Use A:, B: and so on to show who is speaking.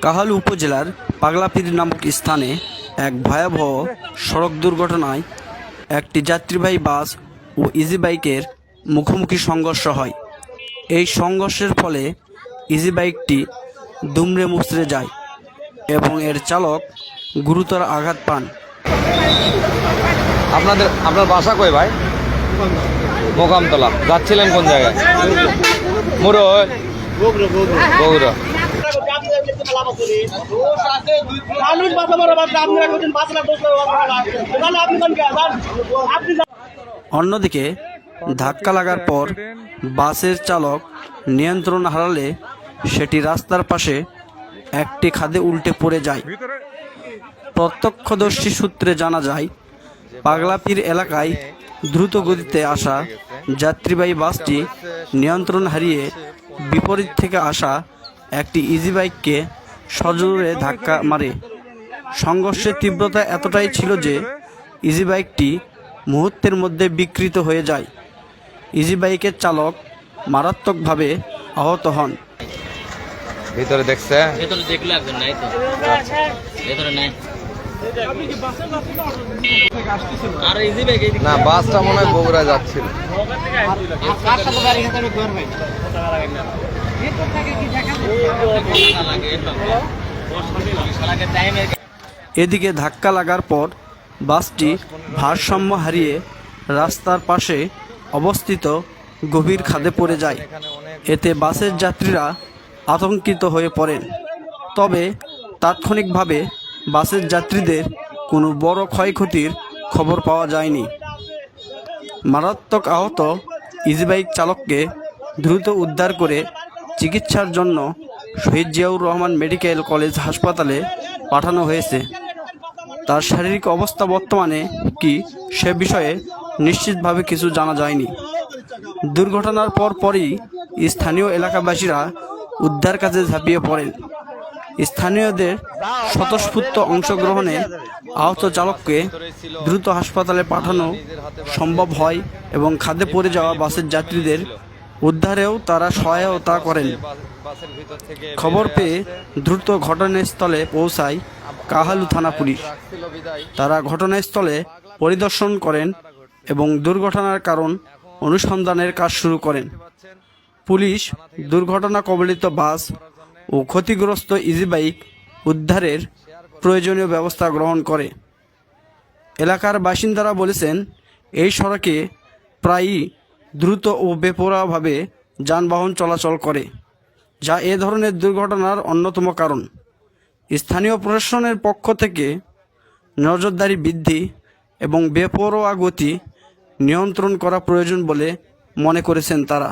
A: কাহালু উপজেলার পাগলাপীর নামক স্থানে এক ভয়াবহ সড়ক দুর্ঘটনায় একটি যাত্রীবাহী বাস ও ইজি বাইকের মুখোমুখি সংঘর্ষ হয়। এই সংঘর্ষের ফলে ইজি বাইকটি দুমড়ে মুচড়ে যায় এবং এর চালক গুরুতর আঘাত পান।
B: আপনার বাসা কই ভাই? মোকামতলা। যাচ্ছিলেন কোন জায়গায়? বগুড়া।
A: অন্যদিকে ধাক্কা লাগার পর বাসের চালক নিয়ন্ত্রণ হারালে সেটি রাস্তার পাশে একটি খাদে উল্টে পড়ে যায়। প্রত্যক্ষদর্শী সূত্রে জানা যায়, পাগলাপীর এলাকায় দ্রুত গতিতে আসা যাত্রীবাহী বাসটি নিয়ন্ত্রণ হারিয়ে বিপরীত থেকে আসা একটি ইজি বাইককে সজোরে ধাক্কা মারে। সংঘর্ষের তীব্রতা এতটাই ছিল যে ইজি বাইকটি মুহূর্তের মধ্যে বিকৃত হয়ে যায়। ইজি বাইকের চালক মারাত্মকভাবে আহত হন।
B: ভিতরে দেখছে?
C: ভেতরে দেখলে একজন নাই তো, ভেতরে নাই। আর ইজি বাইক
B: না, বাসটা মনে হয় বগুড়া যাচ্ছিল।
A: এদিকে ধাক্কা লাগার পর বাসটি ভারসাম্য হারিয়ে রাস্তার পাশে অবস্থিত গভীর খাদে পড়ে যায়। এতে বাসের যাত্রীরা আতঙ্কিত হয়ে পড়েন। তবে তাৎক্ষণিকভাবে বাসের যাত্রীদের কোনো বড় ক্ষয়ক্ষতির খবর পাওয়া যায়নি। মারাত্মক আহত ইজিবাইক চালককে দ্রুত উদ্ধার করে চিকিৎসার জন্য শহীদ জিয়াউর রহমান মেডিকেল কলেজ হাসপাতালে পাঠানো হয়েছে। তার শারীরিক অবস্থা বর্তমানে কি সে বিষয়ে নিশ্চিতভাবে কিছু জানা যায়নি। দুর্ঘটনার পরই স্থানীয় এলাকাবাসীরা উদ্ধার কাজে ঝাঁপিয়ে পড়েন। স্থানীয়দের স্বতঃস্ফূর্ত অংশগ্রহণে আহত চালককে দ্রুত হাসপাতালে পাঠানো সম্ভব হয় এবং খাদে পড়ে যাওয়া বাসের যাত্রীদের উদ্ধারেও তারা সহায়তা করেন। খবর পেয়ে দ্রুত ঘটনাস্থলে পৌঁছায় কাহালু থানা পুলিশ। তারা ঘটনাস্থলে পরিদর্শন করেন এবং দুর্ঘটনার কারণ অনুসন্ধানের কাজ শুরু করেন। পুলিশ দুর্ঘটনা কবলিত বাস ও ক্ষতিগ্রস্ত ইজি বাইক উদ্ধারের প্রয়োজনীয় ব্যবস্থা গ্রহণ করে। এলাকার বাসিন্দারা বলেছেন, এই সড়কে প্রায়ই দ্রুত ও বেপরোয়াভাবে যানবাহন চলাচল করে, যা এ ধরনের দুর্ঘটনার অন্যতম কারণ। স্থানীয় প্রশাসনের পক্ষ থেকে নজরদারি বৃদ্ধি এবং বেপরোয়া গতি নিয়ন্ত্রণ করা প্রয়োজন বলে মনে করেছেন তারা।